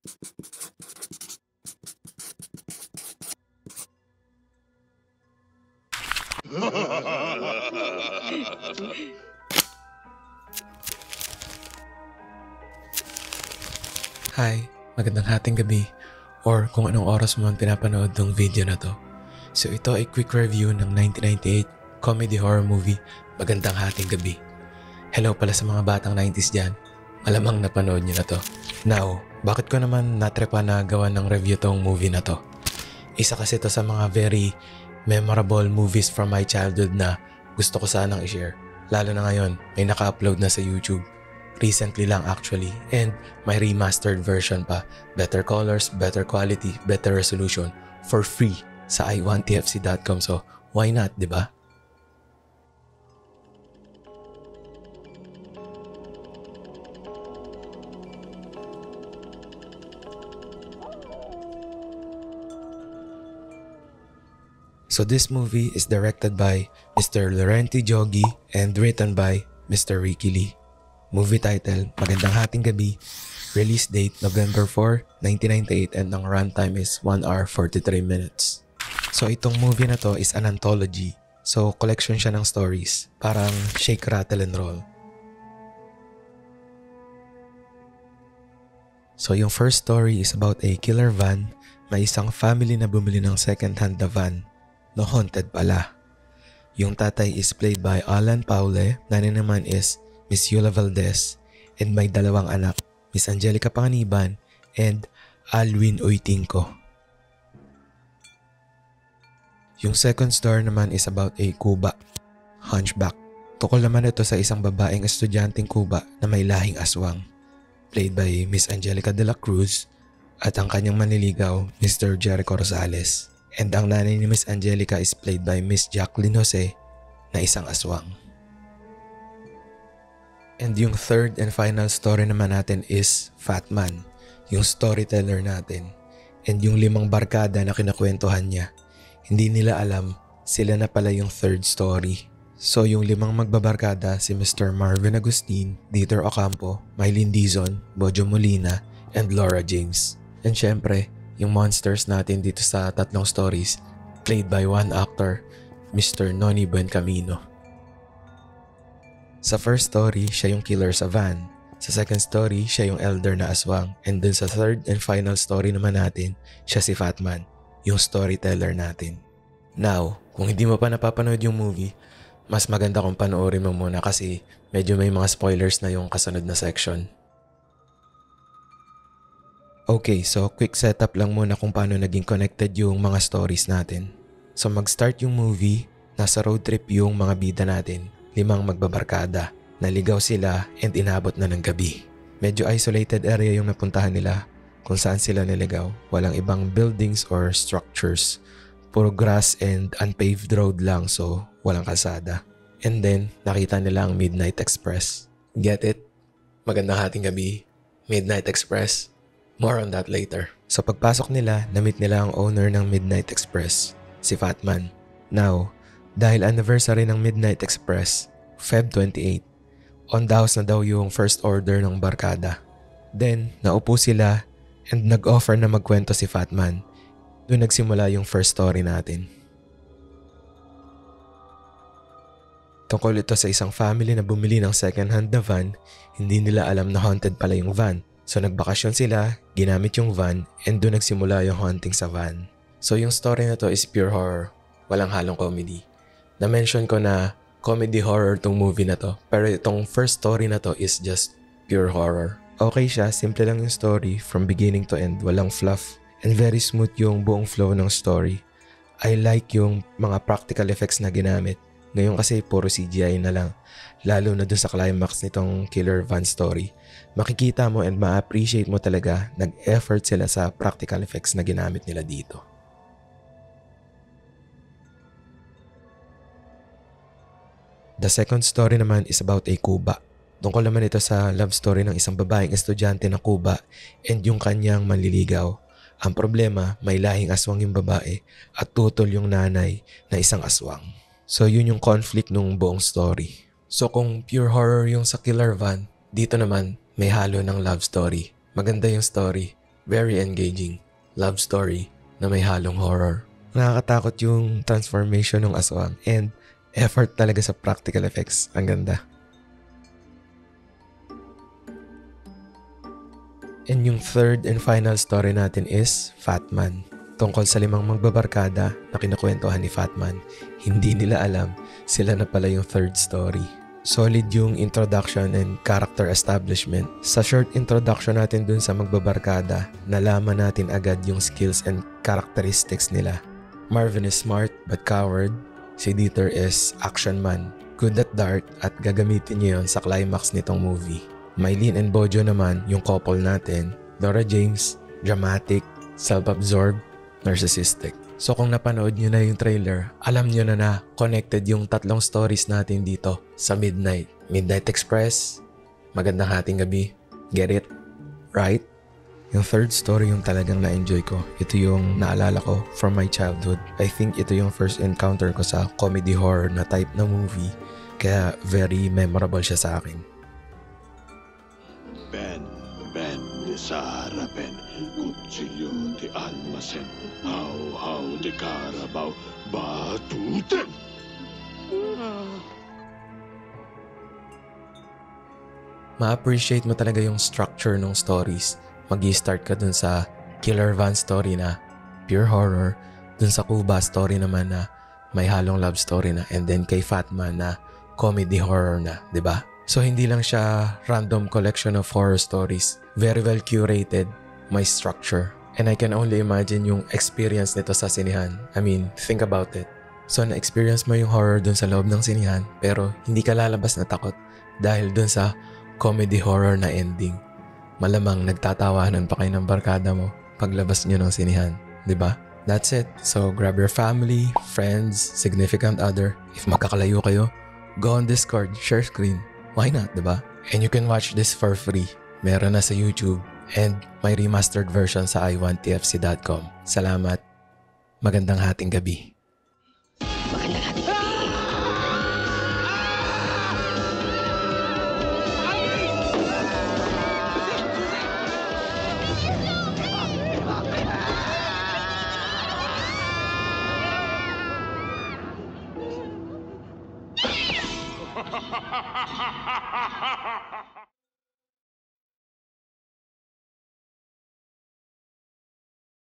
Hi, magandang hating gabi or kung anong oras mo ang pinapanood ng video na to. So ito ay quick review ng 1998 comedy horror movie Magandang Hating Gabi. Hello pala sa mga batang 90s dyan, malamang napanood nyo na to. Now, bakit ko naman natrepa na gawa ng review tong movie na to? Isa kasi to sa mga very memorable movies from my childhood na gusto ko sanang i-share. Lalo na ngayon, may naka-upload na sa YouTube. Recently lang actually, and may remastered version pa. Better colors, better quality, better resolution for free sa iwanttfc.com. So why not, di ba? So this movie is directed by Mr. Laurenti Jogi and written by Mr. Ricky Lee. Movie title, Magandang Hating Gabi. Release date, November 4, 1998 and ang runtime is 1 hour 43 minutes. So itong movie na to is an anthology. So collection siya ng stories. Parang shake, rattle, and roll. So yung first story is about a killer van. May isang family na bumili ng second hand na van. No, haunted pala. Yung tatay is played by Alan Paule. Nanay naman is Miss Yula Valdez, and may dalawang anak, Miss Angelica Panganiban and Alwin Uytingco. Yung second story naman is about a Kuba, hunchback. Tukol naman ito sa isang babaeng estudyanteng Kuba na may lahing aswang, played by Miss Angelica de la Cruz at ang kanyang manliligaw, Mr. Jericho Rosales. And ang nanay ni Miss Angelica is played by Miss Jacqueline Jose na isang aswang. And yung third and final story naman natin is Fatman, yung storyteller natin. And yung 5 barkada na kinakwentuhan niya, hindi nila alam sila na pala yung third story. So yung 5 magbabarkada si Mr. Marvin Agustin, Dieter Ocampo, Mylene Dizon, Bojo Molina, and Laura James. And syempre, yung monsters natin dito sa 3 stories, played by one actor, Mr. Noni Buencamino. Sa first story, siya yung killer sa van. Sa second story, siya yung elder na aswang. And dun sa third and final story naman natin, siya si Fatman, yung storyteller natin. Now, kung hindi mo pa napapanood yung movie, mas maganda kung panoorin mo muna kasi medyo may mga spoilers na yung kasunod na section. Okay, so quick setup lang muna kung paano naging connected yung mga stories natin. So mag-start yung movie, nasa road trip yung mga bida natin. 5 magbabarkada. Naligaw sila and inabot na ng gabi. Medyo isolated area yung napuntahan nila kung saan sila niligaw. Walang ibang buildings or structures. Puro grass and unpaved road lang, so walang kalsada. And then, nakita nila ang Midnight Express. Get it? Magandang hating gabi. Midnight Express. More on that later. So pagpasok nila, na-meet nila ang owner ng Midnight Express, si Fatman. Now, dahil anniversary ng Midnight Express, Feb 28, on the house na daw yung first order ng barkada. Then, naupo sila and nag-offer na magkwento si Fatman. Doon nagsimula yung first story natin. Tungkol ito sa isang family na bumili ng second hand na van, hindi nila alam na haunted pala yung van. So nagbakasyon sila, ginamit yung van, and doon nagsimula yung haunting sa van. So yung story na to is pure horror, walang halong comedy. Na-mention ko na comedy horror tong movie na to, pero itong first story na to is just pure horror. Okay siya, simple lang yung story from beginning to end, walang fluff, and very smooth yung buong flow ng story. I like yung mga practical effects na ginamit. Ngayon kasi puro CGI na lang, lalo na dun sa climax nitong killer van story. Makikita mo and ma-appreciate mo talaga nag-effort sila sa practical effects na ginamit nila dito. The second story naman is about a Kuba. Tungkol naman ito sa love story ng isang babaeng estudyante na Kuba and yung kanyang manliligaw. Ang problema, may lahing aswang yung babae at tutol yung nanay na isang aswang. So yun yung conflict nung buong story. So kung pure horror yung sa Killer Van, dito naman may halo ng love story. Maganda yung story. Very engaging. Love story na may halong horror. Nakakatakot yung transformation ng aswang and effort talaga sa practical effects. Ang ganda. And yung third and final story natin is Fatman. Tungkol sa 5 magbabarkada na kinukwentuhan ni Fatman. Hindi nila alam, sila na pala yung third story. Solid yung introduction and character establishment. Sa short introduction natin dun sa magbabarkada, nalaman natin agad yung skills and characteristics nila. Marvin is smart but coward. Si Dieter is action man, good at dart at gagamitin niya yon sa climax nitong movie. Mylene and Bojo naman, yung couple natin. Dora James, dramatic, self-absorbed, narcissistic. So kung napanood nyo na yung trailer, alam nyo na connected yung 3 stories natin dito sa Midnight. Midnight Express, Magandang Hating Gabi, get it? Right? Yung third story yung talagang na-enjoy ko. Ito yung naalala ko from my childhood. I think ito yung first encounter ko sa comedy horror na type na movie. Kaya very memorable siya sa akin. Ben, sa harapin, kutsilyo di almasen, haw di karabaw, batuten! Ma-appreciate mo talaga yung structure ng stories. Mag-i-start ka dun sa Killer Van story na pure horror, dun sa Kuba story naman na may halong love story na, and then kay Fatman na comedy horror na, 'di ba? So hindi lang siya random collection of horror stories. Very well curated, may structure. And I can only imagine yung experience nito sa sinihan. I mean, think about it. So na-experience mo yung horror dun sa loob ng sinihan, pero hindi ka lalabas na takot dahil dun sa comedy horror na ending. Malamang nagtatawanan pa kayo ng barkada mo paglabas nyo ng sinihan, di ba? That's it. So grab your family, friends, significant other. If magkakalayo kayo, go on Discord, share screen. Why not, diba? And you can watch this for free. Meron na sa YouTube and may remastered version sa i1tfc.com. Salamat. Magandang hating gabi. Magandang hating gabi. Ha ha ha ha ha ha ha!